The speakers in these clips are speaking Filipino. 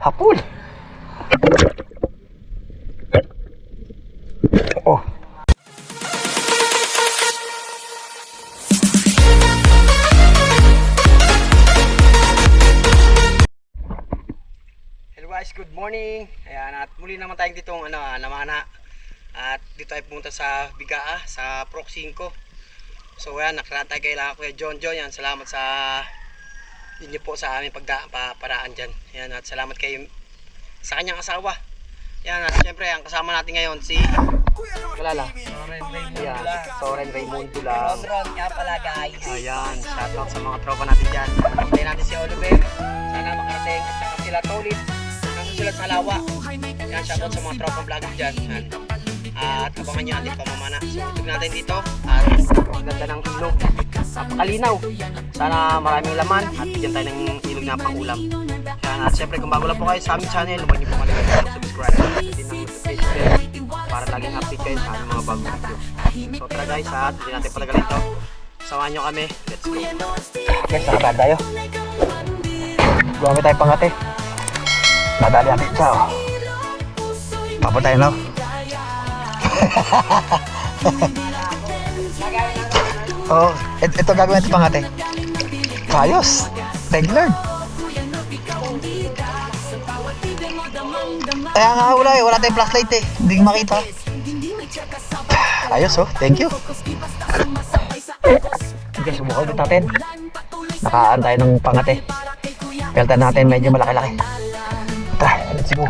Hapul. Oh. Hello guys, good morning. Ayan, at muli naman tayong ditong namana. At dito ay pumunta sa Bigaa, sa Proc 5. So ayan, nakaraan tayo kay Kuya John John. Yan, salamat sa inyo po sa aming paraan dyan. Yan, at salamat kay sa kanyang asawa. Yan, at syempre ang kasama natin ngayon si Kalala Soren Raymundo lang. Ron nga pala guys. Ayan, shoutout sa mga tropa natin dyan. Hintayin natin si Oliver, sana makarating. At saka sila Tolit, nandun sila sa Lawa. Yan, shoutout sa mga tropa vlogger dyan. Yan. At abangan nyo ating pamamana. So itog natin dito. At ang ganda ng ilog, napakalinaw. Sana maraming laman at bigyan tayo ng ilog na pangulam. Yan. At syempre kung bago lang po kayo sa aming channel, huwag nyo po kalimutan mag-subscribe at din ng notification bell para laging update kayo sa aming mga bagong video. So tara guys, at hindi natin patagalin ito. Samahan nyo kami. Let's go. Okay, saan tayo? Gumamit tayo pangate. Nadali natin siya. Papa tayo na. Oh, ito gagawin natin pangate. Ayos. Thank you Lord. Kaya nga wala tayong flashlight eh. Hindi makita. Ayos oh, thank you. Okay, subukan ulit natin. Nakaan tayo ng pangate. Peltan natin medyo malaki-laki. Tara, let's go.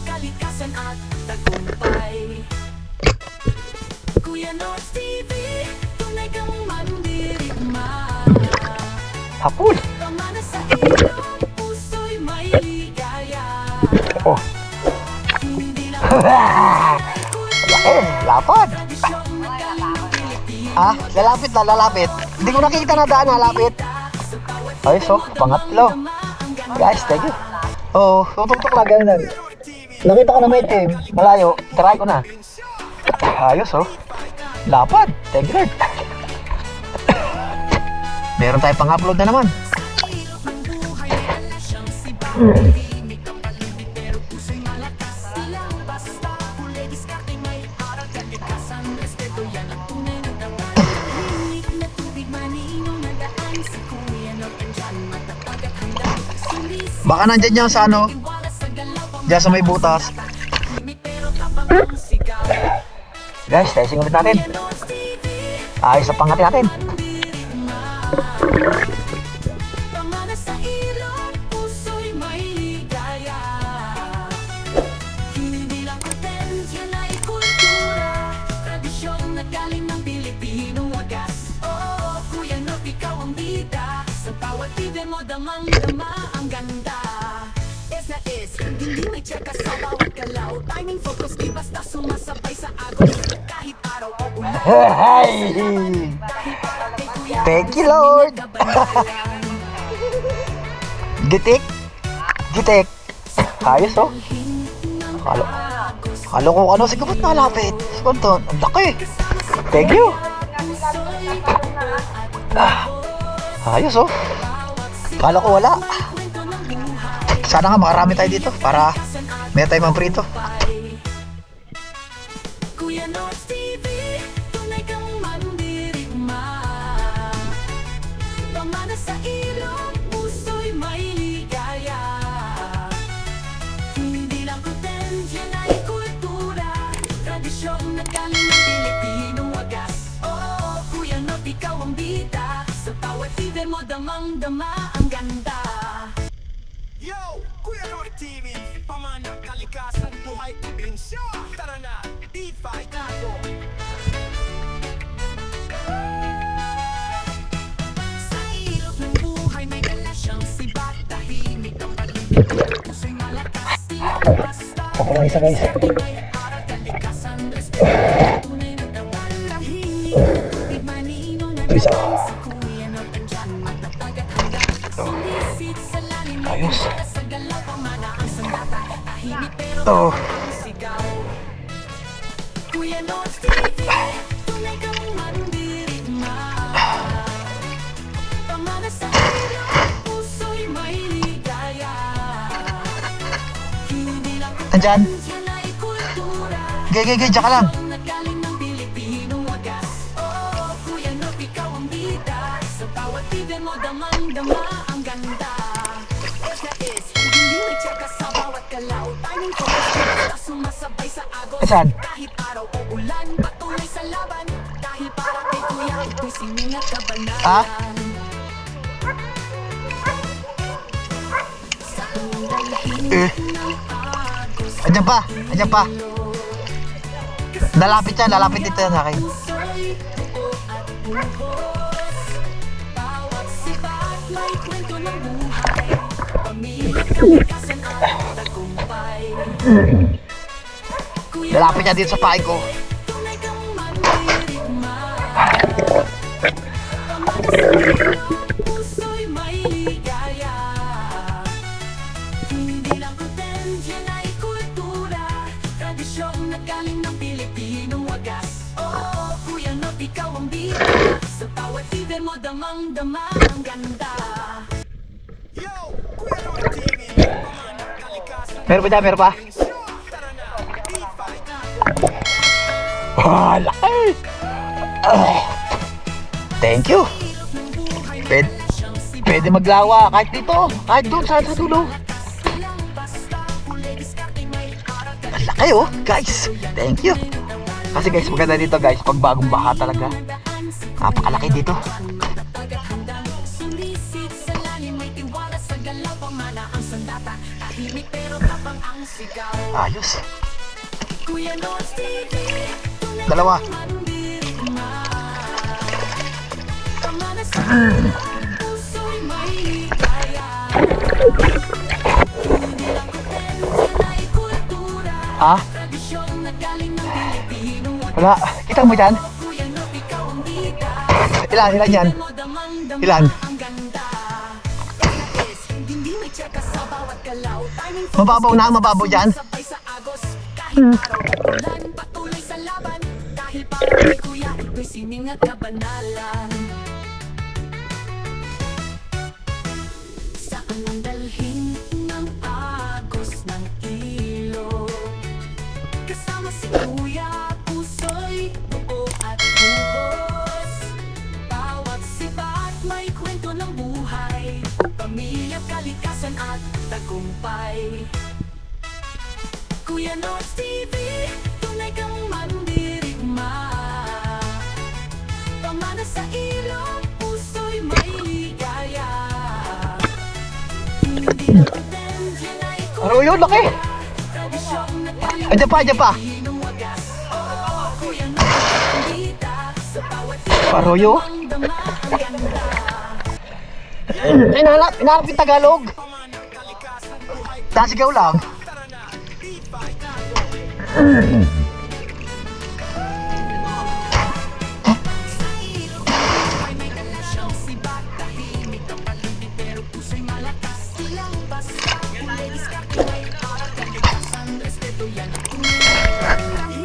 Kalikasan at tagumpay. Kuya North TV, tunay kang mandirigma. Hapul. Pamana sa iyong puso'y may ligaya. Oh. Hindi lang Lapad. Ah, lalapit na, lalapit. Hindi ko nakikita na daan, lalapit. Ayos oh, pangatlo. Guys, thank you. Oh, tutok-tok lang ganun. Nakita ko na may itim, malayo, try ko na. Ayos oh. Lapad, thank you Lord. Meron tayo pang-upload na naman. Baka nandyan yan sa ano, diyan sa may butas. Guys, testing ulit natin. Ayos na pangati natin. pamana sa iyong puso'y may ligaya. Hindi lang content, yan ay kultura. Tradisyong na galing ng Pilipinong wagas. Oo, Kuya North, ikaw ang bida. Sa bawat video mo, damang-dama ang ganda. Na is, hindi may tsaka sa bawat galaw. Timing, focus, di basta sumasabay sa agos. Kahit araw o ulan. Hey! Thank you Lord. Gitik. Gitik. Ayos oh. Halo ko ano, sige ba't nalapit? Spontan, ang laki. Thank you. Ayos oh. Kala ko wala. Sana nga makarami tayo dito para may tayo pang prito. Kuya North TV, tunay kang mandirigma. Pamana sa iyong puso'y may ligaya. Hindi lang content, yan ay kultura. Tradisyong na galing ng Pilipinong wagas. Oo, Kuya North, ikaw ang bida. Sa bawat video mo, damang-dama ang ganda. Yo, Kuya North TV, pamana, kalikasan, buhay, probinsya. Tara na, D5 tayo. Ako lang isa guys. Ito isa. Ayos. Ito. Kuya Nods TV, tunay kang mandirigma. Pamana sa ilaw, puso'y may ligaya. Hindi lang Andyan. yan ay kultura. Gay, diyan ka lang. Ang nagaling ng Pilipinong wagas. Oo, Kuya Nods, ikaw ang bida. Sa bawat bibig mo, damang-dama ang ganda. Hindi may tsaka sa bawat galaw. Timing ko, basta sumasabay sa agos. Saan? Kahit araw o ulan, patuloy sa laban. Dahil para kay Kuya, ito'y sining at kabanalan. Ha? Sa dalhin Eh. ng agos. Andyan pa. Lalapit dito yan sa akin. Puso'y buo at buhos. Bawat sibat may kwento ng buhay. Pamilya, kalikasan at tagumpay. Kuya Lalapit niya dito sa pahay ko. tunay kang mandirigma. Pamana sa ilaw, puso'y may ligaya. Hindi lang content, yan ay kultura. Tradisyong nagaling ng Pilipinong wagas. Oo, Kuya Nods, ikaw ang bida. Sa bawat bibig mo, damang-dama ang ganda. Yo, Kuya Nods TV, pamana kalikasan. Meron pa? Tara na, B5. Ah, laki! Ah. Thank you. Pwede maglawa kahit dito, kahit doon sa dulo. Ang laki oh, guys. Thank you. Kasi guys, maganda dito guys, pag bagong baha talaga. Napakalaki dito. Sulisit sa lalim, may tiwala sa galaw. Pamana ang sandata, tahimik pero tapang ang sigaw. Ayos. Kuya Nods TV, tunay Dalawa. kang mandirigma. Pamana sa ilaw, puso'y may ligaya. Hindi lang content, yan ay kultura. Ha? Tradisyong nagaling ng Pilipinong wagas. Wala. Kita mo dyan? Kuya Nods, ikaw ang bida. Ilan yan? Mo damang-dama Ilan? ang ganda. Hindi may tsaka sa bawat galaw. Timing Mababaw dyan. sabay sa agos. Kahit araw o ulan, patuloy sa laban. Dahil para kay Kuya, ito'y sining at kabanalan. Saan ang dalhin ng agos ng ilog? Kasama si Kuya, puso'y buo at buhos. Bawat sibat may kwento ng buhay. Pamilya, kalikasan at tagumpay. Kuya Nods TV, tunay kang mandirigma. Pamana sa ilong, puso'y may ligaya. Hindi lang content, yan ay Ano yun, laki? tradisyong nagaling Andyan pa. Pilipinong wagas. Oo, Kuya Nods, ang bida. Sa bawat bibig, Arroyo? damang-dama ang ganda. Hinahanap yung Tagalog. Nasigaw lang.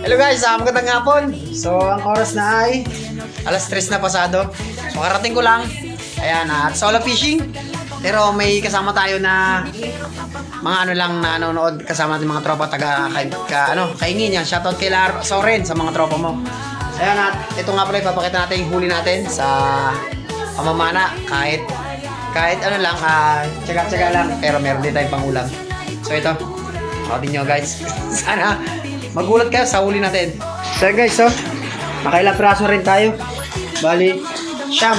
Hello guys, magandang hapon. So, ang oras na ay alas 3 na pasado. So, karating ko lang. Ayan, at solo fishing. Pero may kasama tayo na mga ano lang na nanonood kasama natin mga tropa taga kaingin yan. Shoutout kay Lar Soren sa mga tropa mo. Ayan, at ito nga pala ipapakita natin yung huli natin sa pamamana. Kahit ano lang, tsaga-tsaga lang. Pero meron din tayong pangulam. So ito, shoutout nyo guys. Sana magulat kayo sa huli natin. So guys, nakailang praso rin tayo. Bali, siyam.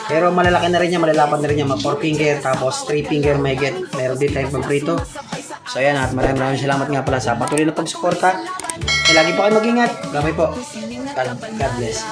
Pero malalaki na rin niya, malalapan na rin niya. 4 finger, tapos 3 finger may get. Meron din tayong pagprito. So ayan, at maraming salamat nga pala sa patuloy na pagsuporta. Lagi po kayo mag-ingat. Gamay po. God bless.